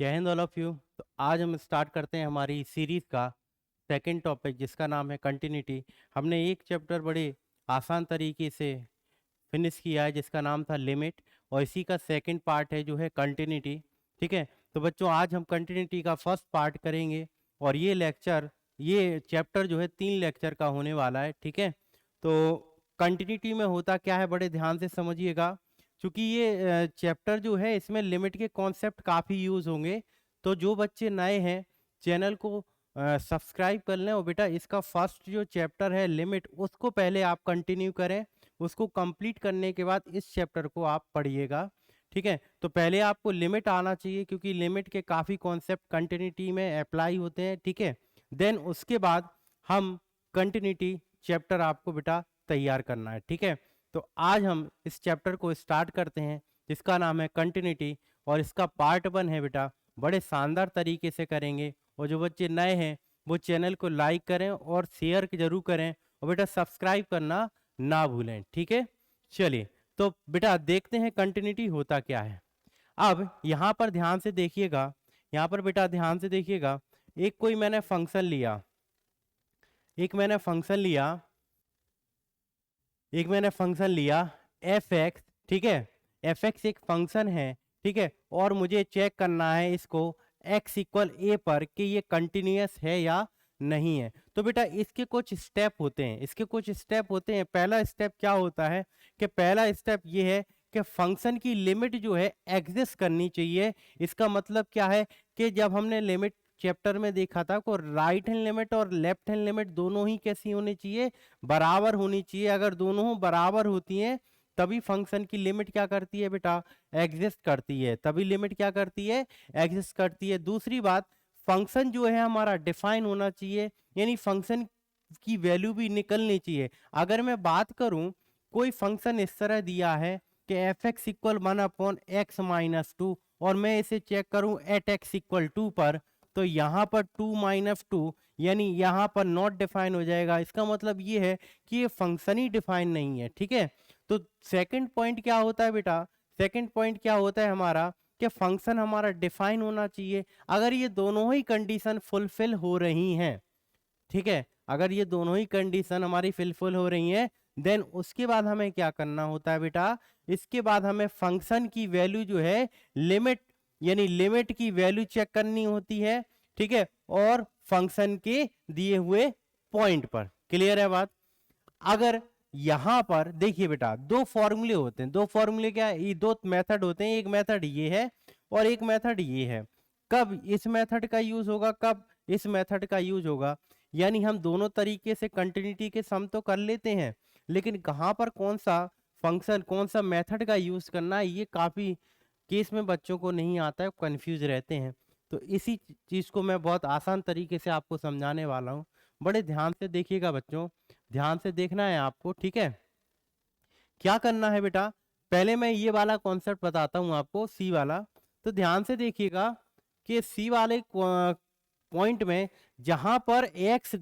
जय Hind all of you. तो आज हम स्टार्ट करते हैं हमारी सीरीज का सेकंड टॉपिक जिसका नाम है कंटिन्यूटी। हमने एक चैप्टर बड़े आसान तरीके से फिनिश किया है जिसका नाम था लिमिट, और इसी का सेकंड पार्ट है जो है कंटिन्यूटी। ठीक है, तो बच्चों आज हम कंटिन्यूटी का फर्स्ट पार्ट करेंगे और ये चैप्टर जो है 3 लेक्चर का होने वाला है। ठीक है, तो कंटिन्यूटी में होता क्या है बड़े ध्यान से समझिएगा, क्योंकि ये चैप्टर जो है इसमें लिमिट के कॉन्सेप्ट काफ़ी यूज़ होंगे। तो जो बच्चे नए हैं चैनल को सब्सक्राइब कर लें, और बेटा इसका फर्स्ट जो चैप्टर है लिमिट उसको पहले आप कंटिन्यू करें, उसको कंप्लीट करने के बाद इस चैप्टर को आप पढ़िएगा। ठीक है, तो पहले आपको लिमिट आना चाहिए क्योंकि लिमिट के काफ़ी कॉन्सेप्ट कंटिन्यूटी में अप्लाई होते हैं। ठीक है, देन उसके बाद हम कंटिन्यूटी चैप्टर आपको बेटा तैयार करना है। ठीक है, तो आज हम इस चैप्टर को स्टार्ट करते हैं जिसका नाम है कंटिन्यूटी, और इसका पार्ट 1 है बेटा। बड़े शानदार तरीके से करेंगे, और जो बच्चे नए हैं वो चैनल को लाइक करें और शेयर जरूर करें, और बेटा सब्सक्राइब करना ना भूलें। ठीक है, चलिए तो बेटा देखते हैं कंटिन्यूटी होता क्या है। अब यहाँ पर ध्यान से देखिएगा, यहाँ पर बेटा ध्यान से देखिएगा, एक कोई मैंने फंक्शन लिया, एक मैंने फंक्शन लिया एक मैंने फंक्शन लिया एफ एक्स। ठीक है, एफ एक्स एक फंक्शन है। ठीक है, और मुझे चेक करना है इसको एक्स इक्वल ए पर कि ये कंटिन्यूअस है या नहीं है। तो बेटा इसके कुछ स्टेप होते हैं, पहला स्टेप क्या होता है कि पहला स्टेप ये है कि फंक्शन की लिमिट जो है एग्जिस्ट करनी चाहिए। इसका मतलब क्या है कि जब हमने लिमिट चैप्टर में देखा था को राइट हैंड लिमिट और लेफ्ट हैंड लिमिट दोनों ही कैसी होनी चाहिए, बराबर होनी चाहिए। अगर दोनों बराबर होती हैं तभी फंक्शन की लिमिट क्या करती है बेटा, एग्जिस्ट करती है। तभी लिमिट क्या करती है, एग्जिस्ट करती है। दूसरी बात, फंक्शन जो है हमारा डिफाइन होना चाहिए, यानी फंक्शन की वैल्यू भी निकलनी चाहिए। अगर मैं बात करूं कोई फंक्शन इस तरह दिया है कि एफ एक्स इक्वल 1/x-2, और मैं इसे चेक करूं एट एक्स इक्वल 2 पर, तो यहाँ पर 2 - 2 यानी यहाँ पर नॉट डिफाइन हो जाएगा। इसका मतलब ये है कि ये फंक्शन ही डिफाइन नहीं है। ठीक है, तो सेकंड पॉइंट क्या होता है बेटा, सेकंड पॉइंट क्या होता है हमारा कि फंक्शन हमारा डिफाइन होना चाहिए। अगर ये दोनों ही कंडीशन फुलफिल हो रही हैं, ठीक है, अगर ये दोनों ही कंडीशन हमारी फुलफिल हो रही हैं, देन उसके बाद हमें क्या करना होता है बेटा, इसके बाद हमें फंक्शन की वैल्यू जो है लिमिट, यानी लिमिट की वैल्यू चेक करनी होती है। ठीक है, और फंक्शन के दिए हुए पॉइंट पर। क्लियर है बात। अगर यहां पर देखिए बेटा दो फॉर्मूले होते हैं, दो फॉर्मूले क्या है, ये दो मेथड होते हैं, एक मेथड ये है और एक मेथड ये है। कब इस मेथड का यूज होगा, कब इस मेथड का यूज होगा, यानी हम दोनों तरीके से कंटिन्यूटी के सम तो कर लेते हैं, लेकिन कहां पर कौन सा फंक्शन कौन सा मेथड का यूज करना है ये काफी केस में बच्चों को नहीं आता है, कंफ्यूज रहते हैं। तो इसी चीज को मैं बहुत आसान तरीके से आपको समझाने वाला हूँ। बड़े ध्यान से देखिएगा बच्चों, ध्यान से देखना है आपको। ठीक है, क्या करना है बेटा, पहले मैं ये वाला कॉन्सेप्ट बताता हूं आपको, सी वाला। तो ध्यान से देखिएगा कि सी वाले पॉइंट में जहां पर x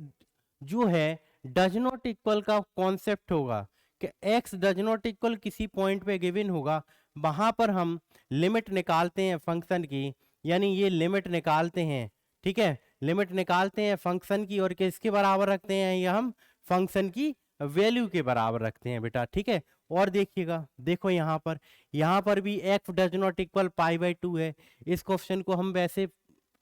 जो है डज नॉट इक्वल का कॉन्सेप्ट होगा कि x डज नॉट इक्वल किसी पॉइंट पे गिवन होगा, वहां पर हम लिमिट निकालते हैं फंक्शन की, यानी ये लिमिट निकालते हैं। ठीक है, लिमिट निकालते हैं फंक्शन की, और किसके बराबर रखते हैं, ये हम फंक्शन की वैल्यू के बराबर रखते हैं बेटा। ठीक है, और देखिएगा, देखो यहाँ पर भी x डज नॉट इक्वल π/2 है। इस क्वेश्चन को हम वैसे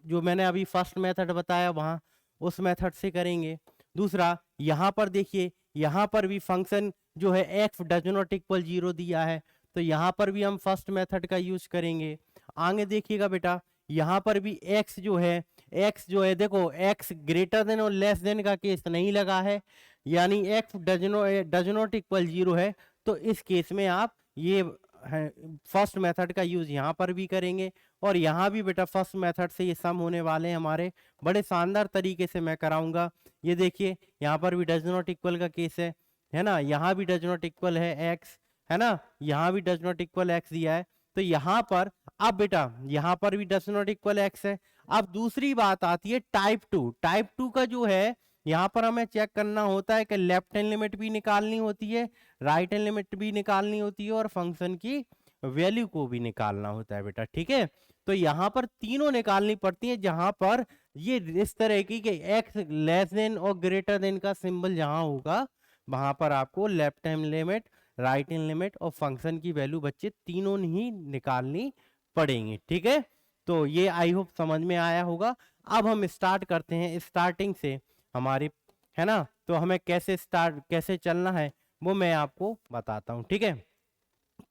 जो मैंने अभी फर्स्ट मेथड बताया वहां उस मेथड से करेंगे। दूसरा यहाँ पर देखिए, यहाँ पर भी फंक्शन जो है x डज नॉट इक्वल 0 दिया है, तो यहाँ पर भी हम फर्स्ट मेथड का यूज करेंगे। आगे देखिएगा बेटा, यहाँ पर भी x जो है देखो x ग्रेटर देन और लेस देन का केस नहीं लगा है, यानी x डज नॉट इक्वल 0 है। तो इस केस में आप ये फर्स्ट मेथड का यूज यहाँ पर भी करेंगे, और यहाँ भी बेटा फर्स्ट मेथड से ये सम होने वाले हैं हमारे। बड़े शानदार तरीके से मैं कराऊंगा। ये देखिए यहाँ पर भी डज नॉट इक्वल का केस है ना, यहाँ भी डज नॉट इक्वल है एक्स, है ना, यहाँ भी डज नॉट इक्वल एक्स दिया है। तो यहाँ पर अब बेटा यहाँ पर भी डज नॉट इक्वल एक्स है। अब दूसरी बात आती है टाइप टू का जो है, यहाँ पर हमें चेक करना होता है कि लेफ्ट हैंड लिमिट भी निकालनी होती है, राइट हैंड लिमिट भी निकालनी होती है, और फंक्शन की वैल्यू को भी निकालना होता है बेटा। ठीक है, तो यहाँ पर तीनों निकालनी पड़ती है, जहां पर ये इस तरह की कि x लेस देन और ग्रेटर देन का सिंबल जहां होगा वहां पर आपको left hand limit, right hand limit और फंक्शन की वैल्यू बच्चे तीनों ही निकालनी पड़ेंगी। ठीक है, तो ये आई होप समझ में आया होगा। अब हम स्टार्ट करते हैं स्टार्टिंग से हमारी, है ना। तो हमें कैसे चलना है वो मैं आपको बताता हूं। ठीक है,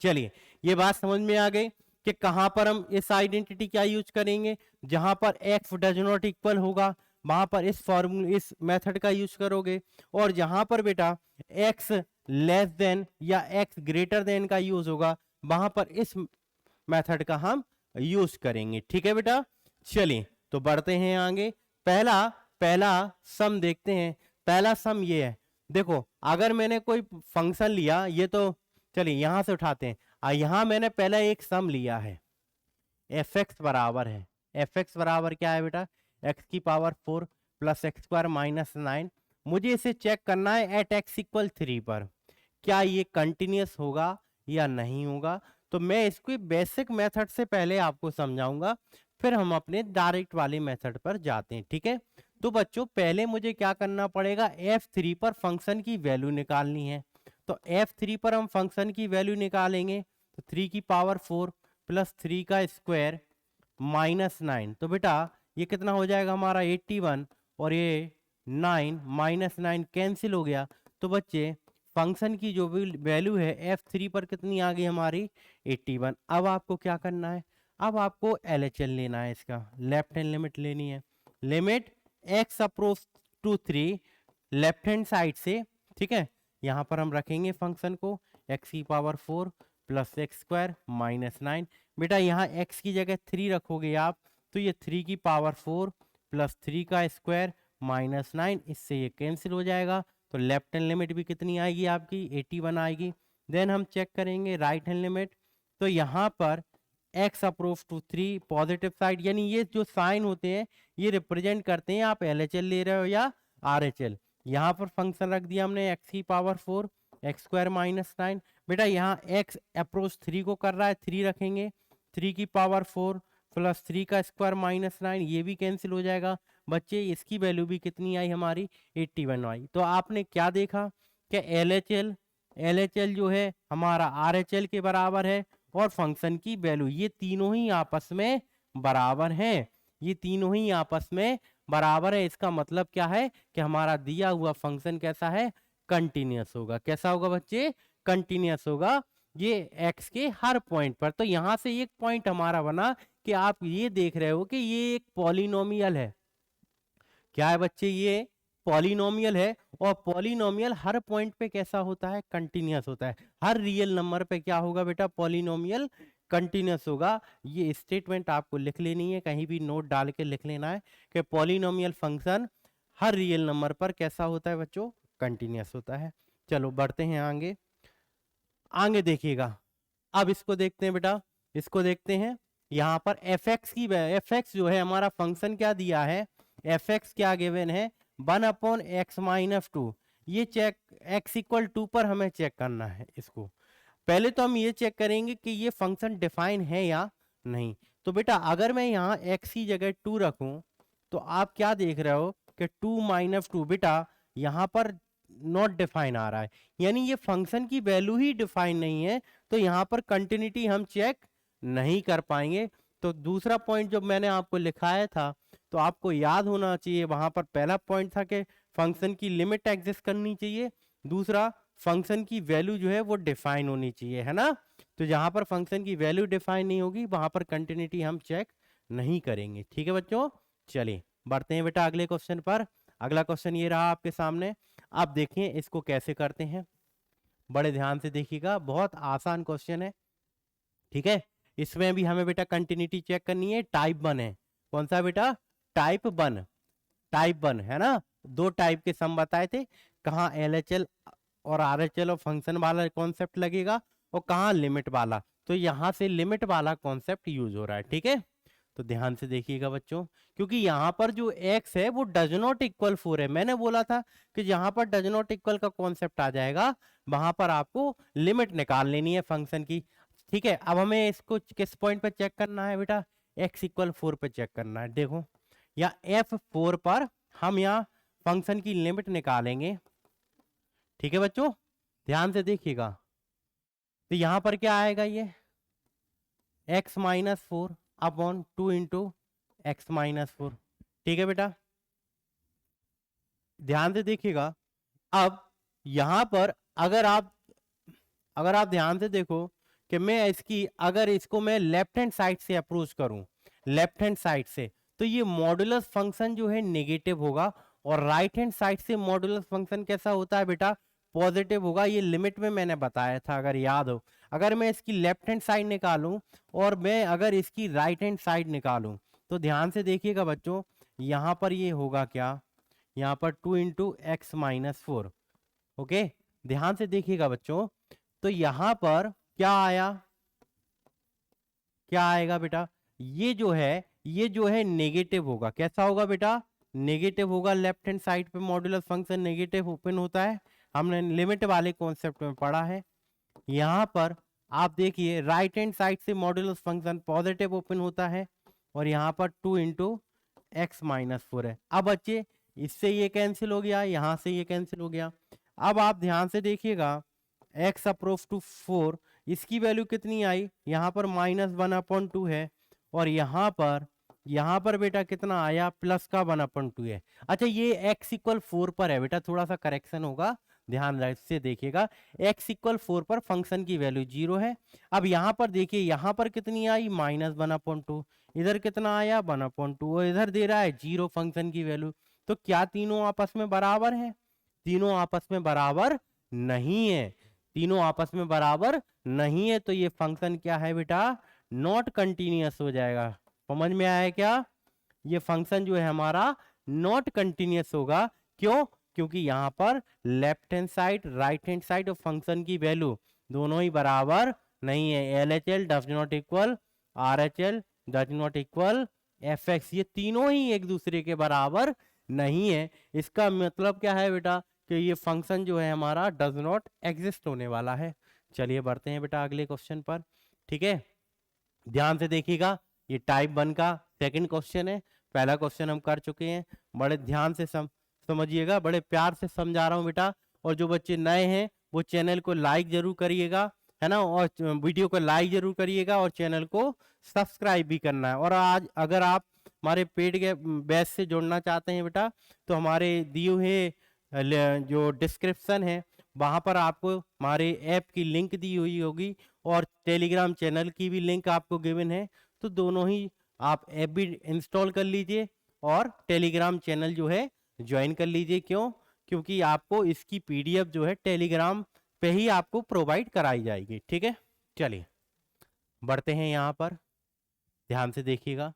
चलिए ये बात समझ में आ गई कि कहां पर हम इस आइडेंटिटी क्या यूज करेंगे, जहां पर x डज नॉट इक्वल होगा वहां पर इस फॉर्मूले इस मेथड का यूज करोगे, और जहां पर बेटा x लेस देन या x ग्रेटर देन का यूज होगा वहां पर इस मेथड का हम यूज करेंगे। ठीक है बेटा, चलिए तो बढ़ते हैं आगे। पहला पहला सम देखते हैं। पहला सम ये है, देखो अगर मैंने कोई फंक्शन लिया, ये तो चलिए यहां से उठाते हैं। यहां मैंने पहले एक सम लिया है, एफ एक्स बराबर है, एफ एक्स बराबर क्या है बेटा, एक्स की power 4 plus X square minus 9। मुझे इसे चेक करना है एट एक्स इक्वल 3 पर क्या ये कंटिन्यूस होगा या नहीं होगा। तो मैं इसको बेसिक मेथड से पहले आपको समझाऊंगा, फिर हम अपने डायरेक्ट वाले मेथड पर जाते हैं। ठीक है, तो बच्चों पहले मुझे क्या करना पड़ेगा, F3 पर फंक्शन की वैल्यू निकालनी है। तो F3 पर हम फंक्शन की वैल्यू निकालेंगे, तो 3 की पावर 4 प्लस 3 का स्क्वायर माइनस 9। तो बेटा ये कितना हो जाएगा हमारा 81, और ये 9 माइनस 9 कैंसिल हो गया। तो बच्चे फंक्शन की जो भी वैल्यू है F3 पर कितनी आ गई हमारी 81। अब आपको क्या करना है, अब आपको LHL लेना है, इसका लेफ्ट हैंड लिमिट लेनी है। Limit x approach to 3 left hand side से। ठीक है, यहां पर हम रखेंगे फंक्शन को x की power 4 plus X square minus 9। बेटा यहाँ x की जगह 3 रखोगे आप, तो ये 3 की पावर 4 प्लस 3 का स्क्वायर माइनस 9, इससे ये कैंसिल हो जाएगा। तो लेफ्ट हैंड लिमिट भी कितनी आएगी आपकी 81 आएगी। देन हम चेक करेंगे राइट हैंड लिमिट। तो यहाँ पर x approach to 3 positive side, यानी ये जो साइन होते हैं ये रिप्रेजेंट करते हैं आप LHL ले रहे हो या RHL। यहाँ पर फंक्शन रख दिया हमने x की पावर 4 एक्स स्क्वायर माइनस 9। बेटा यहाँ x अप्रोच 3 को कर रहा है, 3 रखेंगे, 3 की पावर 4 प्लस 3 का स्क्वायर माइनस 9, ये भी कैंसिल हो जाएगा। बच्चे इसकी वैल्यू भी कितनी आई हमारी 81 आई। तो आपने क्या देखा कि LHL जो है हमारा RHL के बराबर है, और फंक्शन की वैल्यू ये तीनों ही आपस में बराबर हैं, ये तीनों ही आपस में बराबर है। इसका मतलब क्या है कि हमारा दिया हुआ फंक्शन कैसा है, कंटिन्यूअस होगा। कैसा होगा बच्चे, कंटिन्यूअस होगा ये x के हर पॉइंट पर। तो यहां से एक पॉइंट हमारा बना कि आप ये देख रहे हो कि ये एक पॉलिनोमियल है। क्या है बच्चे, ये पॉलिनोमियल है, और पॉलिनोमियल हर पॉइंट पे कैसा होता है, कंटिन्यूअस होता है। हर रियल नंबर पे क्या होगा बेटा, पॉलिनोमियल कंटिन्यूअस होगा। ये स्टेटमेंट आपको लिख लेनी है, कहीं भी नोट डाल के लिख लेना है कि पॉलिनोमियल फंक्शन हर रियल नंबर पर कैसा होता है बच्चों, कंटिन्यूअस होता है। चलो बढ़ते हैं आगे, आगे देखिएगा। अब इसको देखते हैं बेटा, इसको देखते हैं। यहाँ पर एफ एक्स जो है हमारा फंक्शन क्या दिया है, एफ एक्स क्या गिवन है 1/x-2। ये चेक x इक्वल 2 पर हमें चेक करना है इसको। पहले तो हम ये चेक करेंगे कि ये फंक्शन डिफाइन है या नहीं। तो बेटा अगर मैं यहाँ x की जगह 2 रखूं, तो आप क्या देख रहे हो कि 2 - 2, बेटा यहाँ पर नॉट डिफाइन आ रहा है, यानी ये फंक्शन की वैल्यू ही डिफाइन नहीं है। तो यहाँ पर कंटिन्यूटी हम चेक नहीं कर पाएंगे। तो दूसरा पॉइंट जो मैंने आपको लिखाया था, तो आपको याद होना चाहिए, वहां पर पहला पॉइंट था कि फंक्शन की लिमिट एग्जिस्ट करनी चाहिए, दूसरा फंक्शन की वैल्यू जो है वो डिफाइन होनी चाहिए, है ना। तो जहां पर फंक्शन की वैल्यू डिफाइन नहीं होगी वहां पर कंटिन्यूटी हम चेक नहीं करेंगे। ठीक है बच्चों, चलिए बढ़ते हैं बेटा अगले क्वेश्चन पर। अगला क्वेश्चन ये रहा आपके सामने। आप देखिए इसको कैसे करते हैं, बड़े ध्यान से देखिएगा, बहुत आसान क्वेश्चन है। ठीक है, इसमें भी हमें बेटा कंटिन्यूटी चेक करनी है। टाइप 1 है, कौन सा बेटा, टाइप 1, टाइप 1 है ना। दो टाइप के सम बताए थे, कहाँ LHL और RHL और फंक्शन वाला कॉन्सेप्ट लगेगा, और कहाँ लिमिट वाला। तो यहाँ से लिमिट वाला कॉन्सेप्ट यूज हो रहा है। ठीक है, तो ध्यान से देखिएगा बच्चों, क्योंकि यहाँ पर जो x है वो डज नॉट इक्वल 4 है। मैंने बोला था कि जहां पर डज नॉट इक्वल का कॉन्सेप्ट आ जाएगा वहां पर आपको लिमिट निकाल लेनी है फंक्शन की। ठीक है, अब हमें इसको किस पॉइंट पर चेक करना है बेटा, x इक्वल 4 पे चेक करना है। देखो या f4 पर हम यहाँ फंक्शन की लिमिट निकालेंगे, ठीक है बच्चों, ध्यान से देखिएगा। तो यहां पर क्या आएगा, ये x minus 4 upon 2 into x minus 4, ठीक है बेटा, ध्यान से देखिएगा। अब यहां पर अगर आप ध्यान से देखो कि मैं इसकी अगर इसको मैं लेफ्ट हैंड साइड से अप्रोच करूं, लेफ्ट हैंड साइड से, तो ये मॉडुलस फंक्शन जो है नेगेटिव होगा, और राइट हैंड साइड से मॉडुलस फंक्शन कैसा होता है बेटा, पॉजिटिव होगा। ये लिमिट में मैंने बताया था, अगर याद हो। अगर मैं इसकी लेफ्ट हैंड साइड निकालूं और मैं अगर इसकी राइट हैंड साइड निकालूं, तो ध्यान से देखिएगा बच्चों, यहां पर ये होगा क्या, यहां पर 2 इंटू एक्स माइनस 4, ओके, ध्यान से देखिएगा बच्चों। तो यहां पर क्या आया, क्या आएगा बेटा, ये जो है नेगेटिव होगा। कैसा होगा बेटा, नेगेटिव होगा। लेफ्ट हैंड साइड पे मॉड्यूलस फंक्शन नेगेटिव ओपन होता है, हमने लिमिट वाले कॉन्सेप्ट में पढ़ा है। यहां पर आप देखिए राइट हैंड साइड से मॉड्यूलस फंक्शन पॉजिटिव ओपन होता है, और यहां पर 2 इंटू एक्स माइनस 4 है। अब बच्चे इससे ये कैंसिल हो गया, यहां से ये कैंसिल हो गया। अब आप ध्यान से देखिएगा, x अप्रोच टू 4, इसकी वैल्यू कितनी आई, यहां पर -1/2 है, और यहां पर बेटा कितना आया, प्लस का 1/2 है। अच्छा ये x इक्वल 4 पर है बेटा, थोड़ा सा करेक्शन होगा, ध्यान से देखिएगा। x इक्वल 4 पर फंक्शन की वैल्यू 0 है। अब यहां पर देखिए, यहां पर कितनी आई, -1/2, इधर कितना आया 1/2, और इधर दे रहा है 0 फंक्शन की वैल्यू। तो क्या तीनों आपस में बराबर है, तीनों आपस में बराबर नहीं है, तीनों आपस में बराबर नहीं है। तो ये फंक्शन क्या है बेटा, नॉट कंटिन्यूअस हो जाएगा। समझ में आया क्या, ये फंक्शन जो है हमारा नॉट कंटिन्यूअस होगा। क्यों, क्योंकि यहां पर left hand side right hand side और फंक्शन की वैल्यू दोनों ही बराबर नहीं है। LHL does not equal RHL does not equal FX, ये तीनों ही एक दूसरे के बराबर नहीं है। इसका मतलब क्या है बेटा, कि ये फंक्शन जो है हमारा डज नॉट एग्जिस्ट होने वाला है। चलिए बढ़ते हैं बेटा अगले क्वेश्चन पर, ठीक है, ध्यान से देखिएगा। ये टाइप 1 का सेकंड क्वेश्चन है, पहला क्वेश्चन हम कर चुके हैं। बड़े ध्यान से समझिएगा, बड़े प्यार से समझा रहा हूँ बेटा। और जो बच्चे नए हैं वो चैनल को लाइक जरूर करिएगा, है ना, और वीडियो को लाइक जरूर करिएगा, और चैनल को सब्सक्राइब भी करना है। और आज अगर आप हमारे पेड के बैच से जुड़ना चाहते हैं बेटा, तो हमारे दिए हुए जो डिस्क्रिप्शन है वहां पर आपको हमारे ऐप की लिंक दी हुई होगी, और टेलीग्राम चैनल की भी लिंक आपको गिवन है। तो दोनों ही आप ऐप भी इंस्टॉल कर लीजिए और टेलीग्राम चैनल जो है ज्वाइन कर लीजिए। क्यों, क्योंकि आपको इसकी PDF जो है टेलीग्राम पे ही आपको प्रोवाइड कराई जाएगी, ठीक है। चलिए बढ़ते हैं यहाँ पर, ध्यान से देखिएगा।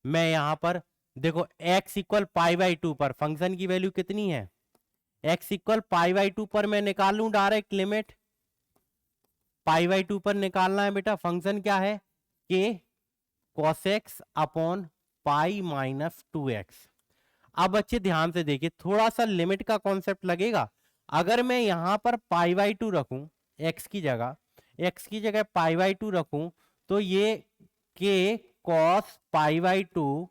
मैं यहाँ पर देखो x इक्वल π/2 पर फंक्शन की वैल्यू कितनी है, x इक्वल π/2 पर मैं निकाल लूं डायरेक्ट लिमिट, π/2 पर निकालना है बेटा। फंक्शन क्या है, k cos x upon pi minus 2x। अब बच्चे ध्यान से देखिए, थोड़ा सा लिमिट का कॉन्सेप्ट लगेगा। अगर मैं यहां पर π/2 रखूं, x की जगह π/2 रखूं, तो ये k cos π/2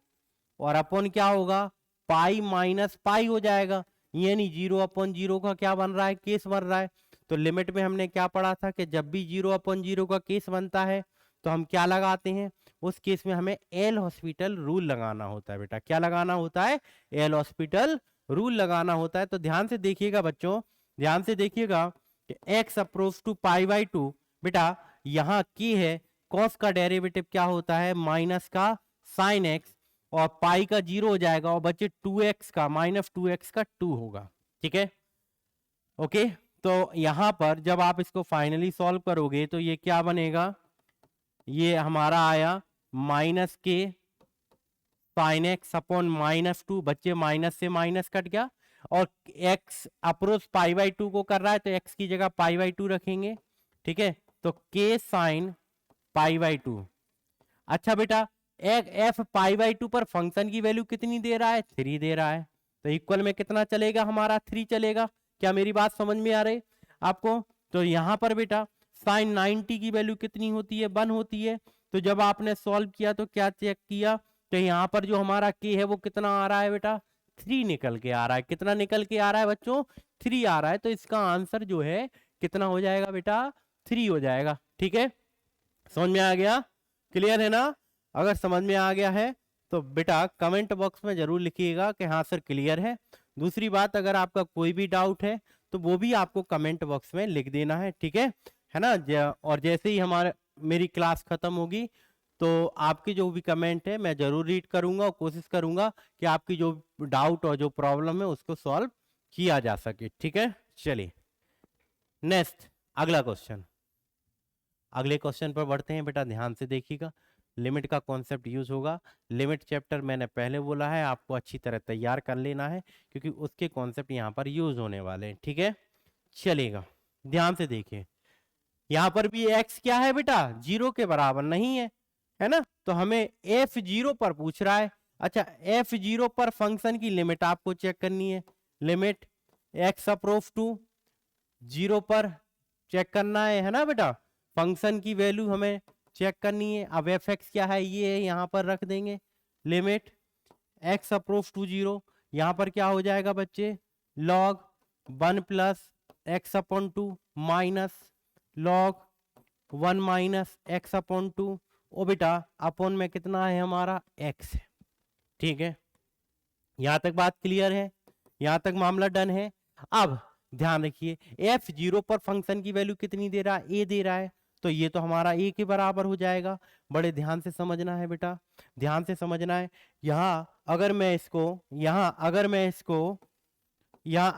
और अपॉन क्या होगा, पाई माइनस पाई हो जाएगा। यानी 0/0 का क्या बन रहा है, केस बन रहा है। तो लिमिट में हमने क्या पढ़ा था कि जब भी 0/0 का केस बनता है तो हम क्या लगाते हैं, उस केस में हमें एल हॉस्पिटल रूल लगाना होता है बेटा। क्या लगाना होता है, एल हॉस्पिटल रूल लगाना होता है। तो ध्यान से देखिएगा बच्चों, ध्यान से देखिएगा कि x अप्रोच टू π/2 बेटा, यहाँ की है कॉस का डेरिवेटिव क्या होता है, माइनस का साइन x, और पाई का 0 हो जाएगा, और बच्चे 2x का -2x का 2 होगा, ठीक है, ओके। तो यहां पर जब आप इसको फाइनली सॉल्व करोगे तो ये क्या बनेगा, ये हमारा आया -k साइन x अपॉन -2, बच्चे माइनस से माइनस कट गया, और x अप्रोच π/2 को कर रहा है तो x की जगह π/2 रखेंगे, ठीक है। तो k साइन π/2। अच्छा बेटा, f π/2 पर फंक्शन की वैल्यू कितनी दे रहा है, 3 दे रहा है। तो इक्वल में कितना चलेगा, हमारा 3 चलेगा। क्या मेरी बात समझ में आ रही आपको। तो यहां पर बेटा साइन 90 की वैल्यू कितनी होती है, 1 होती है। तो जब आपने सॉल्व किया तो क्या चेक किया, तो यहाँ पर जो हमारा k है वो कितना आ रहा है बेटा, 3 निकल के आ रहा है। कितना निकल के आ रहा है बच्चों, 3 आ रहा है। तो इसका आंसर जो है कितना हो जाएगा बेटा, 3 हो जाएगा। ठीक है, समझ में आ गया, क्लियर है ना? अगर समझ में आ गया है तो बेटा कमेंट बॉक्स में जरूर लिखिएगा कि हाँ सर क्लियर है। दूसरी बात, अगर आपका कोई भी डाउट है तो वो भी आपको कमेंट बॉक्स में लिख देना है, ठीक है ना? और जैसे ही हमारे मेरी क्लास खत्म होगी तो आपकी जो भी कमेंट है मैं जरूर रीड करूंगा और कोशिश करूंगा कि आपकी जो डाउट और जो प्रॉब्लम है उसको सॉल्व किया जा सके। ठीक है, चलिए नेक्स्ट अगला क्वेश्चन। अगले क्वेश्चन पर बढ़ते हैं बेटा, ध्यान से देखिएगा। लिमिट का कॉन्सेप्ट यूज होगा। लिमिट चैप्टर मैंने पहले बोला है आपको अच्छी तरह तैयार कर लेना है क्योंकि उसके कॉन्सेप्ट यहाँ पर यूज होने वाले हैं। ठीक है, चलेगा, ध्यान से देखिए। यहाँ पर भी x क्या है बेटा, 0 के बराबर नहीं है ना? तो हमें f0 पर पूछ रहा है। अच्छा, f0 पर फंक्शन की लिमिट आपको चेक करनी है। लिमिट x अप्रोच टू 0 पर चेक करना है ना बेटा? फंक्शन की वैल्यू हमें चेक करनी है। अब एफ एक्स क्या है, ये यहाँ पर रख देंगे। लिमिट x अप्रोच टू 0, यहाँ पर क्या हो जाएगा बच्चे, log 1 plus x upon two minus log 1 minus x upon two. ओ बेटा अपॉन में कितना है हमारा, x है। ठीक है, यहां तक बात क्लियर है, यहां तक मामला डन है। अब ध्यान रखिए, f0 पर फंक्शन की वैल्यू कितनी दे रहा है, a दे रहा है, तो ये तो हमारा a के बराबर हो जाएगा। बड़े ध्यान से समझना है बेटा, ध्यान से समझना है। अगर मैं इसको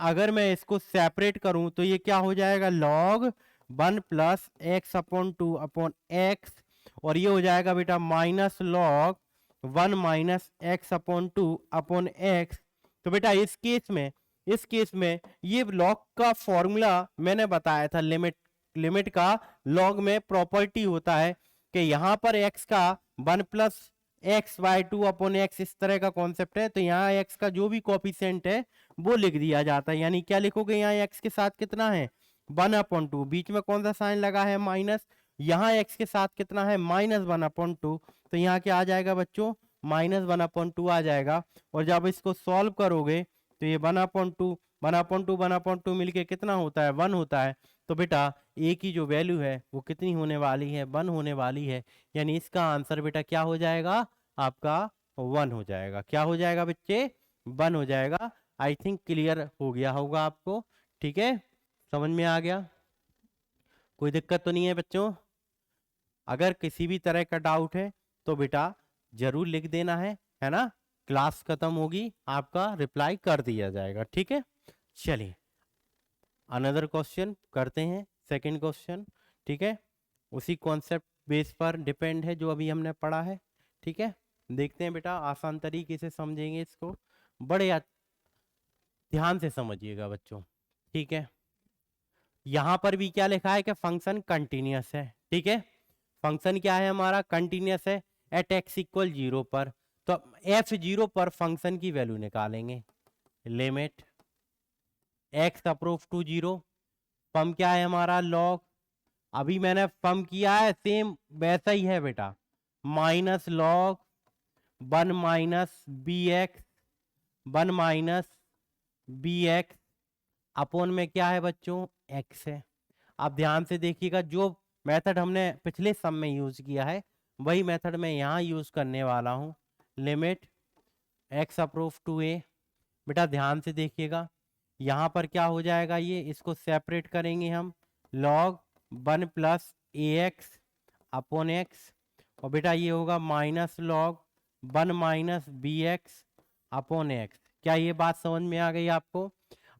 अगर मैं इसको सेपरेट करूं तो ये क्या हो जाएगा, log 1 plus x upon two upon X, और ये हो जाएगा बेटा minus log 1 minus x upon two upon x. तो बेटा इस केस में ये लॉग का फॉर्मूला मैंने बताया था। लिमिट का लॉग में प्रॉपर्टी होता है कि यहाँ पर x का 1 plus x by two upon x, इस तरह का कॉन्सेप्ट है। तो यहाँ x का जो भी कॉफिशिएंट है वो लिख दिया जाता है। यानी क्या लिखोगे, यहाँ x के साथ कितना है, 1 अपॉन टू, बीच में कौन सा साइन लगा है, माइनस। यहाँ x के साथ कितना है, माइनस 1 अपॉन टू, तो यहाँ क्या आ जाएगा बच्चों, माइनस 1 अपॉन टू आ जाएगा। और जब इसको सॉल्व करोगे तो ये 1 अपॉन टू मिलके कितना होता है, 1 होता है। तो बेटा a की जो वैल्यू है वो कितनी होने वाली है, 1 होने वाली है। यानी इसका आंसर बेटा क्या हो जाएगा, आपका 1 हो जाएगा। क्या हो जाएगा बच्चे, 1 हो जाएगा। आई थिंक क्लियर हो गया होगा आपको। ठीक है, समझ में आ गया, कोई दिक्कत तो नहीं है बच्चों? अगर किसी भी तरह का डाउट है तो बेटा जरूर लिख देना है ना? क्लास खत्म होगी आपका रिप्लाई कर दिया जाएगा। ठीक है, चलिए अनदर क्वेश्चन करते हैं, सेकंड क्वेश्चन। ठीक है, उसी कॉन्सेप्ट बेस पर डिपेंड है जो अभी हमने पढ़ा है। ठीक है, देखते हैं बेटा, आसान तरीके से समझेंगे इसको, बड़े ध्यान से समझिएगा बच्चों। ठीक है, यहां पर भी क्या लिखा है कि फंक्शन कंटिन्यूअस है। ठीक है, फंक्शन क्या है हमारा, कंटिन्यूअस है एट एक्स इक्वल 0 पर। तो f0 पर फंक्शन की वैल्यू निकालेंगे। लिमिट x अप्रोच टू 0, फम क्या है हमारा, लॉग, अभी मैंने फम किया है सेम वैसा ही है बेटा, minus log 1 minus B X, 1 minus B X upon में क्या है बच्चों, x है। आप ध्यान से देखिएगा, जो मेथड हमने पिछले सम में यूज किया है वही मेथड मैं यहाँ यूज करने वाला हूँ। Limit x approach to a, बेटा ध्यान से देखिएगा, यहाँ पर क्या हो जाएगा, ये इसको सेपरेट करेंगे हम, log 1 plus A X upon X, और बेटा ये होगा minus log 1 minus B X upon X. क्या ये बात समझ में आ गई आपको?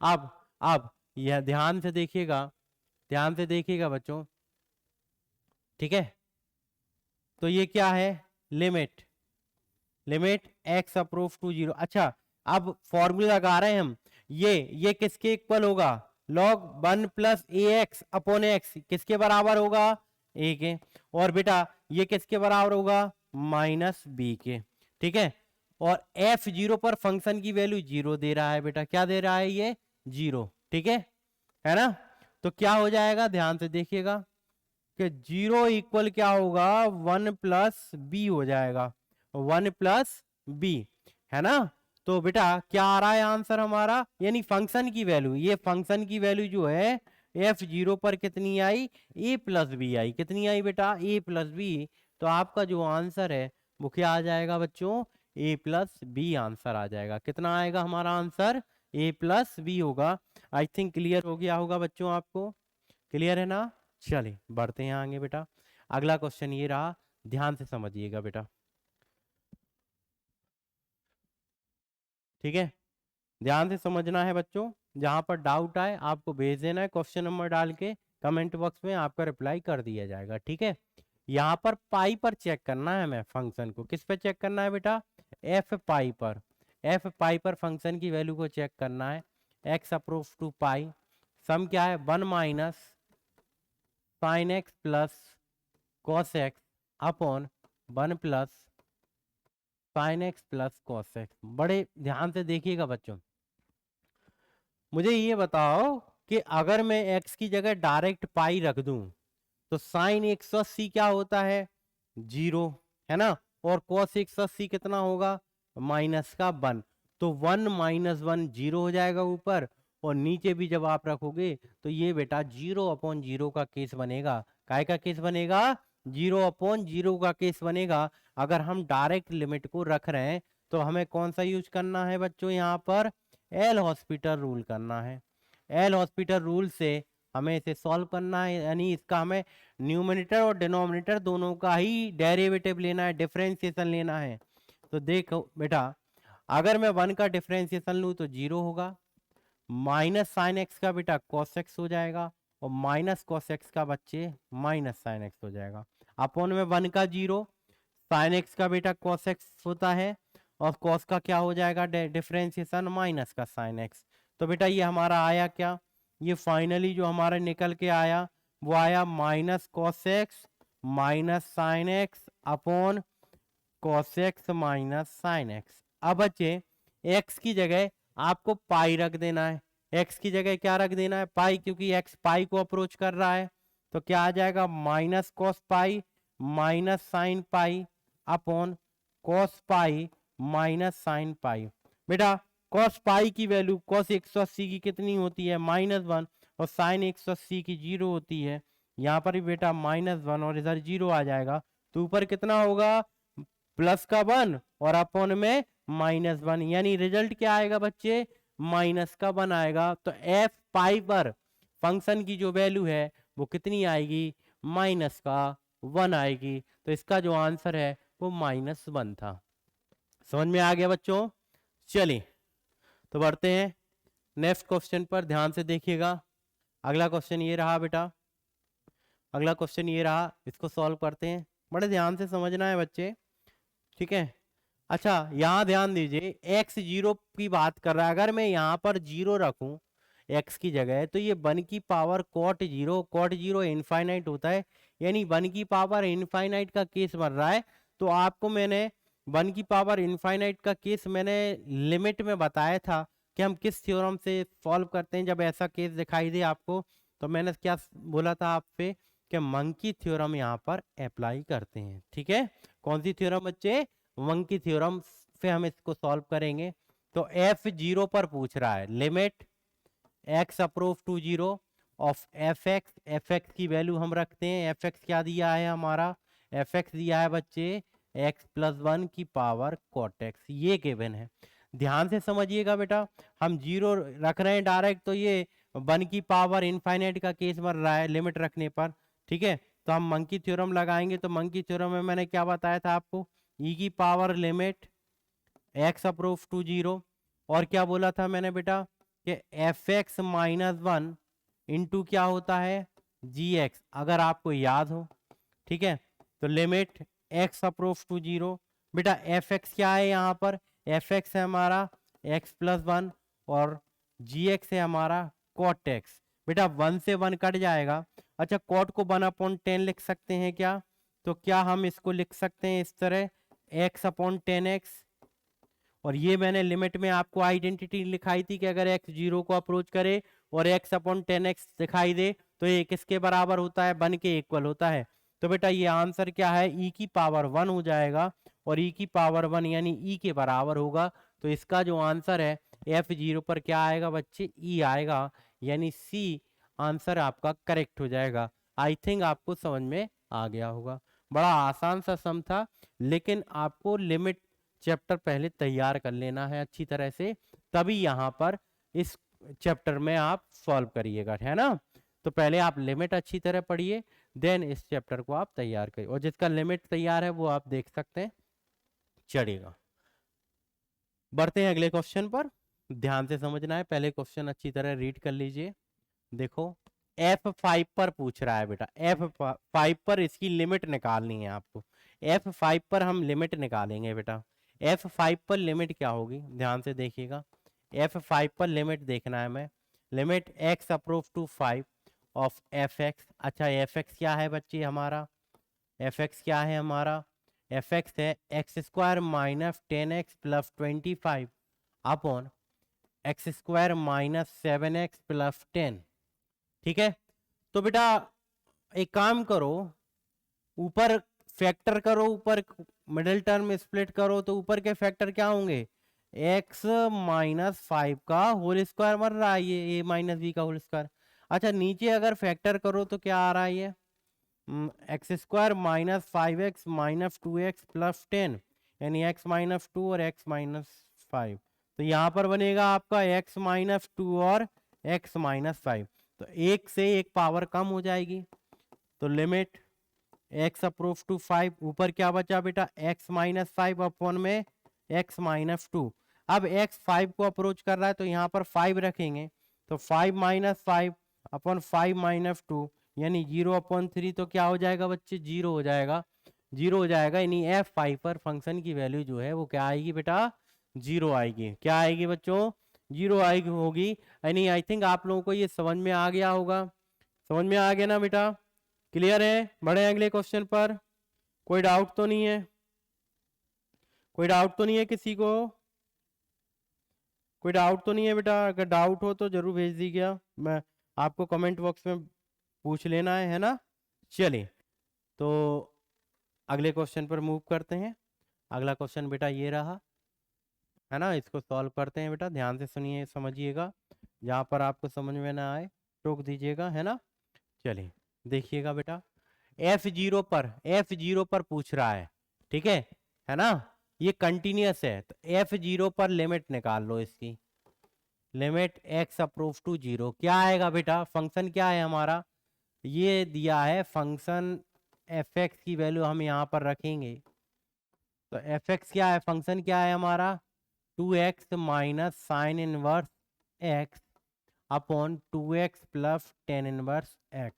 अब यह ध्यान से देखिएगा बच्चों। ठीक है, तो ये क्या है, लिमिट x अप्रोच टू 0। अच्छा, अब फॉर्मूला लगा रहे हैं हम, ये किसके इक्वल होगा, log 1 plus A X upon x किसके बराबर होगा, a के, और बेटा ये किसके बराबर होगा, माइनस b के। ठीक है, और f0 पर फंक्शन की वैल्यू 0 दे रहा है बेटा, क्या दे रहा है ये, 0। ठीक है ना? तो क्या हो जाएगा, ध्यान से देखिएगा, कि 0 इक्वल क्या होगा, 1 प्लस बी हो जाएगा, 1 प्लस बी, है ना। तो बेटा क्या आ रहा है आंसर हमारा, यानी फंक्शन की वैल्यू, ये फंक्शन की वैल्यू जो है f0 पर कितनी आई, a प्लस बी आई, कितनी आई बेटा, a प्लस बी। तो आपका जो आंसर है वो क्या आ जाएगा बच्चों, a प्लस बी आंसर आ जाएगा। कितना आएगा हमारा आंसर, a प्लस बी होगा। आई थिंक क्लियर हो गया होगा बच्चों, आपको क्लियर है ना। चलिए बढ़ते हैं आगे बेटा। अगला क्वेश्चन ये रहा, ध्यान से समझिएगा बेटा, ठीक है। ध्यान से समझना है बच्चों, जहां पर डाउट आए आपको भेज देना है क्वेश्चन नंबर डाल के, कमेंट बॉक्स में आपका रिप्लाई कर दिया जाएगा, ठीक है। यहाँ पर पाई पर चेक करना है हमें फंक्शन को, किस पे चेक करना है बेटा, एफ पाई पर, एफ पाई पर फंक्शन की वैल्यू को चेक करना है। एक्स अप्रोव टू पाई, सम क्या है, 1 minus sine x plus cos x upon 1 plus sine x plus cos x. बड़े ध्यान से देखिएगा बच्चों, मुझे ये बताओ कि अगर मैं x की जगह डायरेक्ट पाई रख दूं तो साइन 180 क्या होता है, 0, है ना। और कॉस 180 कितना होगा, माइनस का 1। तो 1 माइनस 1 0 हो जाएगा ऊपर, और नीचे भी जब आप रखोगे तो ये बेटा 0/0 का केस बनेगा। काय का केस बनेगा, 0/0 का केस बनेगा। अगर हम डायरेक्ट लिमिट को रख रहे हैं तो हमें कौन सा यूज करना है बच्चों, यहाँ पर एल हॉस्पिटल रूल करना है। एल हॉस्पिटल रूल से हमें इसे सॉल्व करना है, यानी इसका हमें न्यूमरेटर और डिनोमिनेटर दोनों का ही डेरिवेटिव लेना है, डिफरेंशिएशन लेना है। तो देखो बेटा, अगर मैं 1 का डिफरेंशिएशन लूँ तो 0 होगा, माइनस साइन एक्स का बेटा कॉस एक्स हो जाएगा, और माइनस कॉस एक्स का बच्चे माइनस साइन एक्स हो जाएगा। अपॉन में 1 का 0, साइन एक्स का बेटा कॉस एक्स होता है, और कॉस का क्या हो जाएगा डिफरेंशिएशन, माइनस का साइन एक्स। तो बेटा ये हमारा आया क्या, ये फाइनली जो हमारा निकल के आया वो आया minus cos x minus sine x upon cos x minus sine x. अब बच्चे एक्स की जगह आपको पाई रख देना है, एक्स की जगह क्या रख देना है, पाई, क्योंकि एक्स पाई को अप्रोच कर रहा है। तो क्या आ जाएगा, minus cos pi minus sine pi upon cos pi minus sine pi. बेटा कॉस पाई की वैल्यू कॉस 180 की कितनी होती है, -1, और साइन 180 की 0 होती है। यहाँ पर भी बेटा -1 और इधर 0 आ जाएगा, तो ऊपर कितना होगा, प्लस का 1 और अपॉन में -1, यानी रिजल्ट क्या आएगा बच्चे, माइनस का 1 आएगा। तो एफ पाई पर फंक्शन की जो वैल्यू है वो कितनी आएगी, माइनस का 1 आएगी। तो इसका जो आंसर है वो -1 था। समझ में आ गया बच्चों। चलिए तो बढ़ते हैं नेक्स्ट क्वेश्चन पर, ध्यान से देखिएगा। अगला क्वेश्चन ये रहा बेटा, अगला क्वेश्चन ये रहा, इसको सॉल्व करते हैं। बड़े ध्यान से समझना है बच्चे, ठीक है। अच्छा यहाँ ध्यान दीजिए, x 0 की बात कर रहा है, अगर मैं यहाँ पर 0 रखूं x की जगह तो ये 1 की पावर कॉट 0, कॉट 0 इनफाइनाइट होता है, यानी 1 की पावर इनफाइनाइट का केस बन रहा है। तो आपको मैंने 1 की पावर इनफाइनाइट का केस मैंने लिमिट में बताया था कि हम किस थ्योरम से सॉल्व करते हैं जब ऐसा केस दिखाई दे आपको। तो मैंने क्या बोला था आपसे कि मंकी थ्योरम यहाँ पर अप्लाई करते हैं, ठीक है। कौन सी थ्योरम बच्चे, मंकी थ्योरम से हम इसको सॉल्व करेंगे। तो f0 पर पूछ रहा है, limit x approach to 0 of fx की वैल्यू हम रखते हैं। fx क्या दिया है हमारा, fx दिया है बच्चे x प्लस 1 की पावर कॉट x, ये गिवन है। ध्यान से समझिएगा बेटा, हम 0 रख रहे हैं डायरेक्ट, तो ये 1 की पावर इनफाइनाइट का केस बन रहा है लिमिट रखने पर, ठीक है। तो हम मंकी थ्योरम लगाएंगे। तो मंकी थ्योरम में मैंने क्या बताया था आपको, e की power limit x approach to 0, और क्या बोला था मैंने बेटा कि fx -1 इंटू क्या होता है, gx, अगर आपको याद हो, ठीक है। तो लिमिट x अप्रोव टू 0, बेटा fx क्या है यहाँ पर, fx है हमारा x प्लस 1 और gx है हमारा cot x। बेटा 1 से 1 कट जाएगा। अच्छा cot को 1/10 लिख सकते हैं क्या, तो क्या हम इसको लिख सकते हैं इस तरह, x/10x, और ये मैंने लिमिट में आपको आइडेंटिटी लिखाई थी कि अगर x 0 को अप्रोच करे और x/10x दिखाई दे तो ये किसके बराबर होता है, 1 के इक्वल होता है। तो बेटा ये आंसर क्या है, ई की पावर 1 हो जाएगा, और ई की पावर 1 यानी ई के बराबर होगा। तो इसका जो आंसर है F0 पर क्या आएगा बच्चे, ई आएगा, यानी सी आंसर आपका करेक्ट हो जाएगा। आई थिंक आपको समझ में आ गया होगा। बड़ा आसान सा सम था, लेकिन आपको लिमिट चैप्टर पहले तैयार कर लेना है अच्छी तरह से, तभी यहाँ पर इस चैप्टर में आप सॉल्व करिएगा, है ना। तो पहले आप लिमिट अच्छी तरह पढ़िए, देन इस चैप्टर को आप तैयार करिए, और जिसका लिमिट तैयार है वो आप देख सकते हैं, चढ़ेगा। बढ़ते हैं अगले क्वेश्चन पर, ध्यान से समझना है, पहले क्वेश्चन अच्छी तरह रीड कर लीजिए। देखो F5 पर पूछ रहा है बेटा, F5 पर इसकी लिमिट निकालनी है आपको। F5 पर हम लिमिट निकालेंगे बेटा। F5 पर लिमिट क्या होगी, ध्यान से देखिएगा। F5 पर लिमिट देखना है हमें, limit x approach to 5 of fx। अच्छा fx क्या है बच्चे हमारा, fx क्या है हमारा, fx है x square minus 10x plus 25 upon x square minus 7x plus 10। ठीक है, तो बेटा एक काम करो, ऊपर फैक्टर करो, ऊपर मिडिल टर्म में स्प्लिट करो, तो ऊपर के फैक्टर क्या होंगे, x माइनस 5 का होल स्क्वायर बन रहा है ये a माइनस बी का होल स्क्वायर। अच्छा नीचे अगर फैक्टर करो तो क्या आ रहा है ये, x square minus 5x minus 2x plus 10, यानी x माइनस 2 और x माइनस 5। तो यहाँ पर बनेगा आपका x माइनस 2 और x माइनस 5, तो एक से एक पावर कम हो जाएगी। तो लिमिट x अप्रोच टू 5, ऊपर क्या बचा बेटा x माइनस 5 अपॉन में x माइनस 2। अब x 5 को अप्रोच कर रहा है तो यहाँ पर 5 रखेंगे, तो 5 माइनस 5 अपॉन 5 माइनस 2 यानी 0 अपॉन 3, तो क्या हो जाएगा बच्चे, 0 हो जाएगा, 0 हो जाएगा, यानी F5 पर फंक्शन की वैल्यू जो है वो क्या आएगी बेटा, 0 आएगी। क्या आएगी बच्चों, 0 आएगी होगी। यानी आई थिंक आप लोगों को ये समझ में आ गया होगा, समझ में आ गया ना बेटा, क्लियर है। बढ़े अगले क्वेश्चन पर, कोई डाउट तो नहीं है, कोई डाउट तो नहीं है किसी को, कोई डाउट तो नहीं है बेटा, अगर डाउट हो तो जरूर भेज दीजिएगा, मैं आपको कमेंट बॉक्स में पूछ लेना है ना। चलिए तो अगले क्वेश्चन पर मूव करते हैं। अगला क्वेश्चन बेटा ये रहा, है ना, इसको सॉल्व करते हैं बेटा, ध्यान से सुनिए समझिएगा, जहाँ पर आपको समझ में ना आए टोक दीजिएगा, है ना। चलिए देखिएगा बेटा, F0 पर पूछ रहा है, ठीक है ना, ये कंटिन्यूअस है, तो F0 पर लिमिट निकाल लो इसकी, लिमिट x अप्रोच टू 0, क्या आएगा बेटा, फंक्शन क्या है हमारा, ये दिया है फंक्शन fx की वैल्यू हम यहाँ पर रखेंगे, तो fx क्या है, फंक्शन क्या है हमारा, 2x minus sine inverse x upon 2x plus tan inverse x।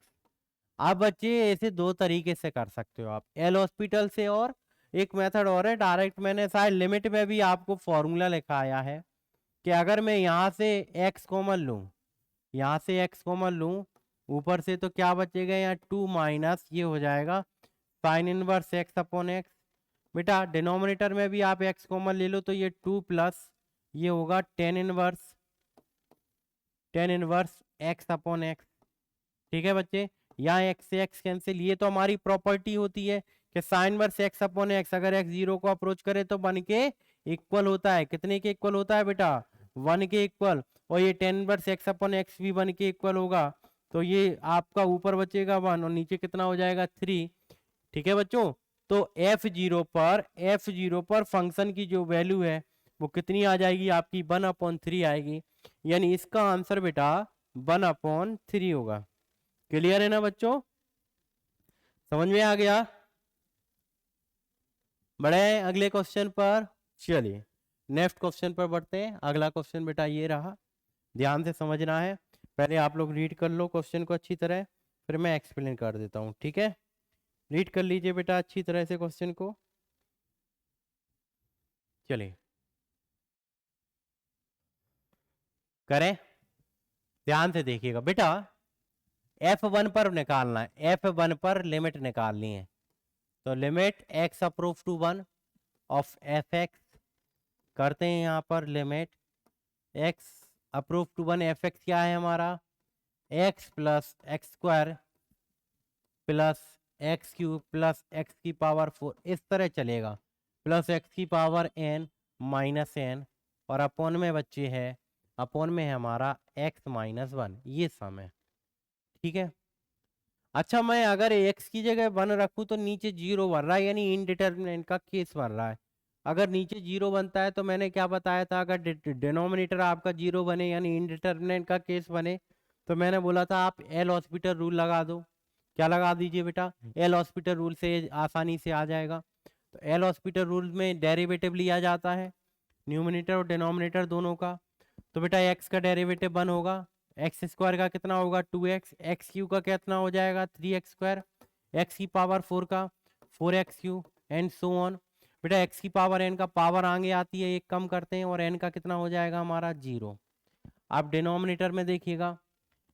आप बच्चे ऐसे दो तरीके से कर सकते हो आप, एल हॉस्पिटल से, और एक मेथड और है डायरेक्ट, मैंने शायद लिमिट में भी आपको फॉर्मूला लिखाया है कि अगर मैं यहाँ से x कॉमन लूँ, यहाँ से x कॉमन लूँ ऊपर से, तो क्या बचेगा यहाँ 2 माइनस ये हो जाएगा sine inverse x upon x। बेटा डिनोमिनेटर में भी आप x कॉमन ले लो, तो ये 2 प्लस ये होगा tan inverse x upon x। ठीक है बच्चे, यहाँ x से x कैंसिल, ये तो हमारी प्रॉपर्टी होती है कि sine inverse x upon x, अगर x 0 को अप्रोच करे तो 1 के इक्वल होता है, कितने के इक्वल होता है बेटा, 1 के इक्वल, और ये tan inverse x upon x भी 1 के इक्वल होगा, तो ये आपका ऊपर बचेगा 1 और नीचे कितना हो जाएगा 3। ठीक है बच्चों, तो F0 पर फंक्शन की जो वैल्यू है वो कितनी आ जाएगी आपकी, 1/3 आएगी, यानी इसका आंसर बेटा 1/3 होगा। क्लियर है ना बच्चों, समझ में आ गया। बढ़े अगले क्वेश्चन पर, चलिए नेक्स्ट क्वेश्चन पर बढ़ते हैं। अगला क्वेश्चन बेटा ये रहा, ध्यान से समझना है, पहले आप लोग रीड कर लो क्वेश्चन को अच्छी तरह, फिर मैं एक्सप्लेन कर देता हूँ, ठीक है। रीड कर लीजिए बेटा अच्छी तरह से क्वेश्चन को, चलिए करें, ध्यान से देखिएगा बेटा, F1 पर निकालना है, F1 पर लिमिट निकालनी है, तो limit x approach to 1 of fx, करते हैं यहाँ पर limit x approach to 1, fx क्या है हमारा, X plus X square plus X cube plus X की पावर 4 इस तरह चलेगा, प्लस एक्स की पावर n माइनस एन, और अपॉन में बच्चे है, अपॉन में है हमारा x माइनस 1, ये सम है। ठीक है, अच्छा मैं अगर x की जगह 1 रखूं तो नीचे 0 बन रहा है, यानी इनडिटर्मिनेंट का केस बन रहा है। अगर नीचे 0 बनता है तो मैंने क्या बताया था, अगर डिनोमिनेटर आपका 0 बने यानी इनडिटर्मिनेंट का केस बने, तो मैंने बोला था आप एल हॉस्पिटल रूल लगा दो। क्या लगा दीजिए बेटा, एल हॉस्पिटल रूल से आसानी से आ जाएगा। तो एल हॉस्पिटल रूल में डेरिवेटिव लिया जाता है न्यूमिनेटर और डिनोमिनेटर दोनों का। तो बेटा एक्स का डेरिवेटिव 1 होगा, एक्स स्क्वायर का कितना होगा 2x, एक्स क्यू का कितना हो जाएगा 3x स्क्वायर, एक्स की पावर 4 का 4x Q and so on. बेटा एक्स की पावर n का पावर आगे आती है, एक कम करते हैं, और n का कितना हो जाएगा हमारा 0। आप डिनोमिनेटर में देखिएगा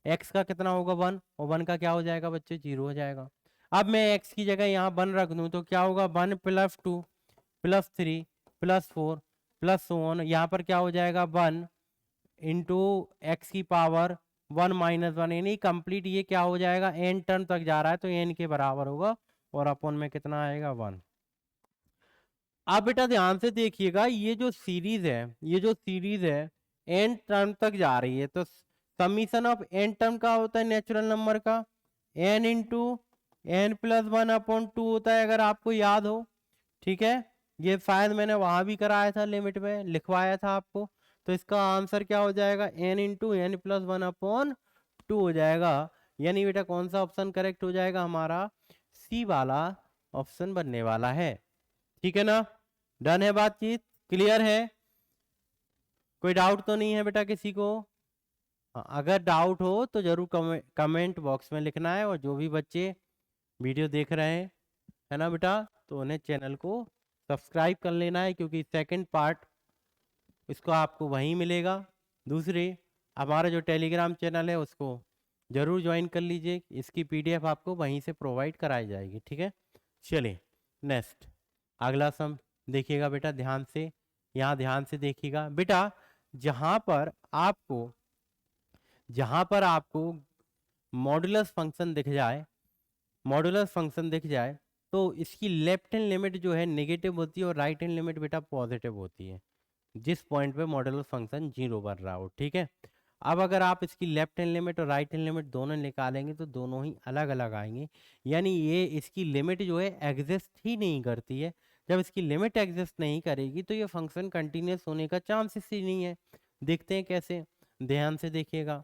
x का कितना होगा 1, और 1 का क्या हो जाएगा बच्चे 0 हो जाएगा। अब मैं x की जगह यहाँ 1 रख दूं तो क्या होगा 1 plus 2 plus 3 plus 4 plus so on, यहाँ पर क्या हो जाएगा 1 इंटू एक्स की पावर 1 माइनस 1, यानी कंप्लीट ये क्या हो जाएगा n टर्म तक जा रहा है तो n के बराबर होगा, और अपन में कितना आएगा 1। आप बेटा ध्यान से देखिएगा, ये जो सीरीज है, ये जो सीरीज है n टर्म तक जा रही है, तो समीशन ऑफ n टर्म का होता है नेचुरल नंबर का n into N plus 1 upon 2 होता है, अगर आपको याद हो। ठीक है, ये शायद मैंने वहां भी कराया था, लिमिट में लिखवाया था आपको। तो इसका आंसर क्या हो जाएगा n into N plus 1 upon 2 हो जाएगा, यानी बेटा कौन सा ऑप्शन करेक्ट हो जाएगा हमारा, सी वाला ऑप्शन बनने वाला है। ठीक है ना, डन है बातचीत, क्लियर है, कोई डाउट तो नहीं है बेटा किसी को। हाँ, अगर डाउट हो तो जरूर कमेंट बॉक्स में लिखना है, और जो भी बच्चे वीडियो देख रहे हैं है ना बेटा, तो उन्हें चैनल को सब्सक्राइब कर लेना है, क्योंकि सेकंड पार्ट इसको आपको वहीं मिलेगा। दूसरे हमारा जो टेलीग्राम चैनल है उसको जरूर ज्वाइन कर लीजिए, इसकी पीडीएफ आपको वहीं से प्रोवाइड कराई जाएगी। ठीक है, चलिए नेक्स्ट अगला सम देखिएगा बेटा ध्यान से, यहाँ ध्यान से देखिएगा बेटा, जहां पर आपको मॉडुलस फंक्शन दिख जाए, मॉडुलस फंक्शन दिख जाए, तो इसकी लेफ्ट हैंड लिमिट जो है नेगेटिव होती है और राइट हैंड लिमिट बेटा पॉजिटिव होती है, जिस पॉइंट पे मॉडुलस फंक्शन 0 बन रहा हो। ठीक है, अब अगर आप इसकी लेफ्ट हैंड लिमिट और राइट हैंड लिमिट दोनों निकालेंगे तो दोनों ही अलग अलग आएंगे, यानी ये इसकी लिमिट जो है एग्जिस्ट ही नहीं करती है। जब इसकी लिमिट एग्जिस्ट नहीं करेगी तो ये फंक्शन कंटिन्यूस होने का चांसेस ही नहीं है। देखते हैं कैसे, ध्यान से देखिएगा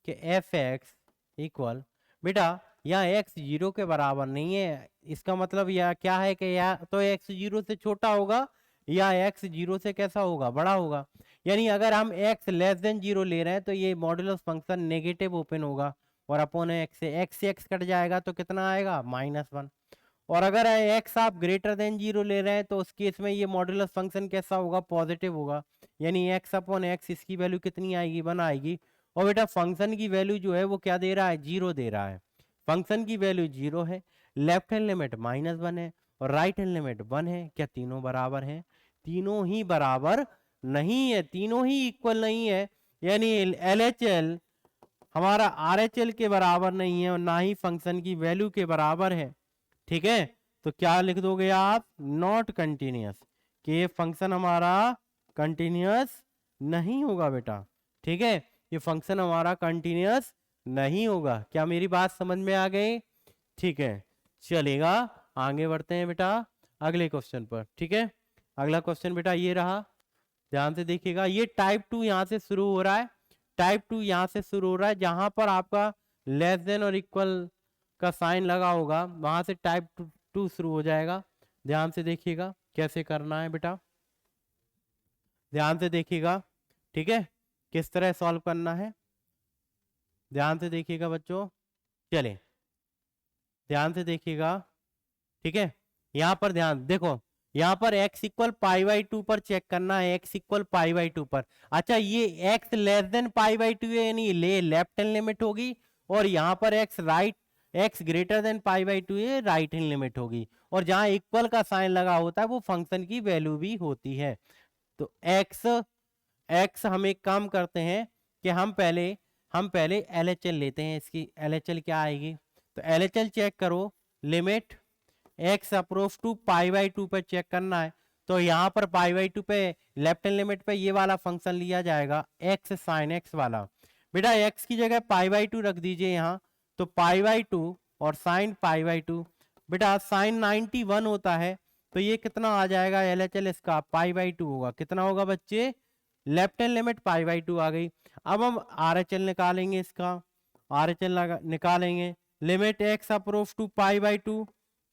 कि एफ एक्स इक्वल, बेटा यहाँ एक्स 0 के बराबर नहीं है, इसका मतलब यह क्या है कि या तो एक्स 0 से छोटा होगा या एक्स 0 से कैसा होगा बड़ा होगा। यानी अगर हम x लेस देन 0 ले रहे हैं तो ये मॉडुलस फंक्शन नेगेटिव ओपन होगा, और अपॉन एक्स से x कट जाएगा तो कितना आएगा -1। और अगर x आप ग्रेटर देन 0 ले रहे हैं तो उस केस में ये मॉडुलस फंक्शन कैसा होगा पॉजिटिव होगा, यानी x अपॉन एक्स इसकी वैल्यू कितनी आएगी 1 आएगी। और बेटा फंक्शन की वैल्यू जो है वो क्या दे रहा है 0 दे रहा है, फंक्शन की वैल्यू 0 है, लेफ्ट हैंड लिमिट -1 है और राइट हैंड लिमिट 1 है। क्या तीनों बराबर हैं? तीनों ही बराबर नहीं है, तीनों ही इक्वल नहीं है, यानी LHL हमारा RHL के बराबर नहीं है और ना ही फंक्शन की वैल्यू के बराबर है। ठीक है, तो क्या लिख दोगे आप, नॉट कंटिन्यूअस, कि ये फंक्शन हमारा कंटिन्यूअस नहीं होगा बेटा। ठीक है, ये फंक्शन हमारा कंटिन्यूअस नहीं होगा। क्या मेरी बात समझ में आ गई? ठीक है, चलेगा, आगे बढ़ते हैं बेटा अगले क्वेश्चन पर। ठीक है, अगला क्वेश्चन बेटा ये रहा, ध्यान से देखिएगा, ये टाइप 2 यहाँ से शुरू हो रहा है, टाइप 2 यहाँ से शुरू हो रहा है, जहां पर आपका लेस देन और इक्वल का साइन लगा होगा वहां से टाइप 2 शुरू हो जाएगा। ध्यान से देखिएगा कैसे करना है बेटा, ध्यान से देखिएगा। ठीक है, किस तरह सॉल्व करना है ध्यान से देखिएगा बच्चों, चले ध्यान से देखिएगा। ठीक है, यहाँ पर ध्यान देखो, यहाँ पर x इक्वल π/2 पर चेक करना है, x इक्वल π/2 पर। अच्छा ये x लेस देन π/2 है, यानी ले लेफ्ट हैंड लिमिट होगी, और यहाँ पर x ग्रेटर देन π/2 है, राइट हैंड लिमिट होगी, और जहां इक्वल का साइन लगा होता है वो फंक्शन की वैल्यू भी होती है। तो x हम एक काम करते हैं कि हम पहले हम पहले LHL लेते हैं, इसकी LHL क्या आएगी, तो LHL चेक करो, limit x approach to pi by 2 पर चेक करना है, तो यहाँ पर पाई बाई 2 पे लेफ्ट हैंड लिमिट पे ये वाला फंक्शन लिया जाएगा x साइन x वाला। बेटा x की जगह पाई बाई 2 रख दीजिए यहाँ, तो पाई बाई 2 और साइन पाई बाई 2, बेटा साइन 91 होता है, तो ये कितना आ जाएगा LHL इसका, पाई बाई 2 होगा। कितना होगा बच्चे, left hand limit pi by 2 आ गई। अब हम RHL निकालेंगे इसका, RHL निकालेंगे, limit x approach to pi by 2,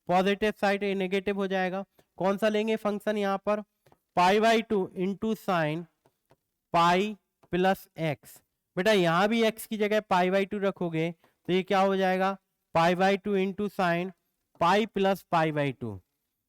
positive side negative हो जाएगा, कौन सा लेंगे फंक्शन यहाँ पर, pi by 2 into sine pi plus X. बेटा यहाँ भी x की जगह पाई बाई 2 रखोगे तो ये क्या हो जाएगा, पाई by 2 into sine pi plus pi by 2,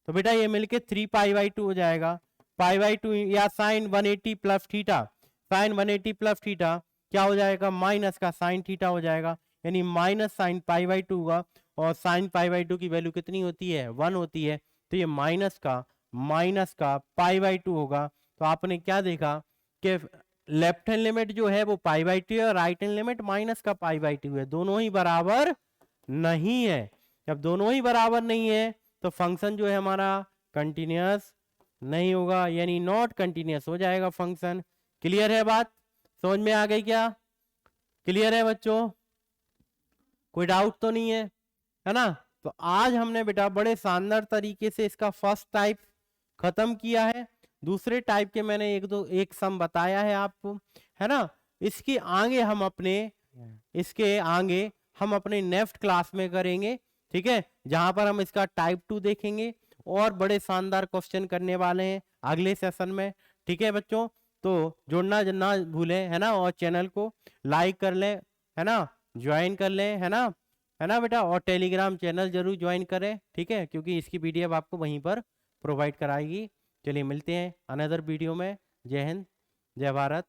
तो बेटा ये मिलके 3 पाई बाई 2 हो जाएगा। पाई बाई 2 या sine 180 plus theta, sine 180 plus theta क्या हो जाएगा, माइनस का साइन थीटा हो जाएगा, यानी माइनस साइन पाई बाई 2 होगा, और साइन पाई बाई 2 की वैल्यू कितनी होती है, 1 होती है, तो ये माइनस का पाई बाई 2 होगा। तो आपने क्या देखा कि लेफ्ट हैंड लिमिट जो है वो पाई बाई 2 है, और राइट हैंड लिमिट माइनस का पाई बाई 2 है, दोनों ही बराबर नहीं है। जब दोनों ही बराबर नहीं है तो फंक्शन जो है हमारा कंटिन्यूअस नहीं होगा, यानी नॉट कंटिन्यूअस हो जाएगा फंक्शन। क्लियर है बात, समझ में आ गई क्या, क्लियर है बच्चों, कोई डाउट तो नहीं है ना। तो आज हमने बेटा बड़े शानदार तरीके से इसका फर्स्ट टाइप खत्म किया है। दूसरे टाइप के मैंने एक सम बताया है आपको, है ना। इसके आगे हम अपने नेक्स्ट क्लास में करेंगे, ठीक है, जहां पर हम इसका टाइप 2 देखेंगे और बड़े शानदार क्वेश्चन करने वाले हैं अगले सेशन में, ठीक है बच्चों। तो जुड़ना ना भूलें, है ना, और चैनल को लाइक कर लें, है ना, ज्वाइन कर लें, है ना बेटा, और टेलीग्राम चैनल जरूर ज्वाइन करें, ठीक है, क्योंकि इसकी PDF आपको वहीं पर प्रोवाइड कराएगी। चलिए मिलते हैं अनदर वीडियो में। जय हिंद, जय भारत।